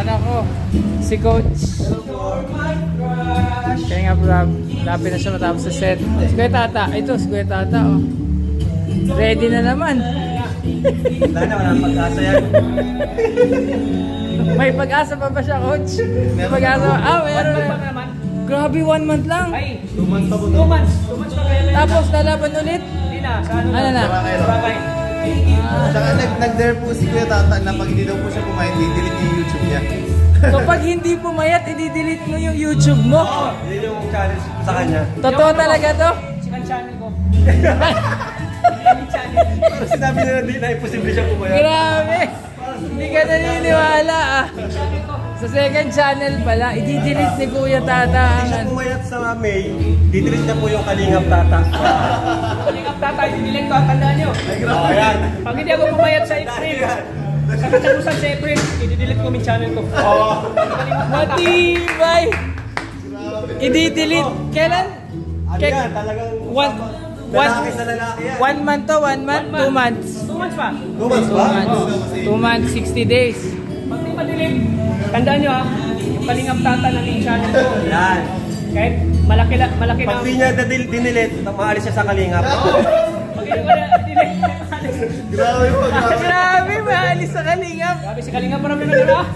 ano ko, si Coach. Kaya nga lapit na siya matapos sa set. Si Kuya Tata, ito si Kuya Tata oh. Ready na naman. Walang pag-asa yan. May pag-asa pa ba siya, Coach? May pag-asa pa? Ah, meron na. Grabe, 1 month lang. Ay, 2 months pa po. 2 months. 2 months pa kaya lang. Tapos lalaban ulit? Hindi na, sa ano na? Sabagay. Saka nag-dare po si Kuya Tata na pag hindi daw po siya pumayat, i-delete niya yung YouTube niya. So pag hindi pumayat, i-delete mo yung YouTube mo? Oo, yun yung challenge sa kanya. Totoo talaga to? Sikan channel ko. Pero sinabi nila hindi na imposible siya pumayat. Grabe! Hindi ka naniniwala ah. Sa second channel pala, i-delete ni Kuya Tata. Hindi siya pumayat sa May, didelete na po yung Kalingap Tata. Kalingap Tata, i-delete ko, tandaan nyo. Ayan. Pag hindi ako pumayat sa April, sa katapusan sa April, i-delete ko yung channel ko. Matibay! I-delete. Kailan? Ano yan, talagang lalaki sa lalaki yan. 1 month to 1 month? 2 months? 2 months pa? 2 months ba? 2 months, 60 days. Pag di madilim, tandaan nyo ha, yung Kalingap Tata na yung channel ko. Yan. Kahit malaki na. Pag di niya dinilit, maalis siya sa Kalingap. Pag hindi ko na dinilit, maalis. Grabe po. Grabe, maalis sa Kalingap. Grabe si Kalingap, marami na nila.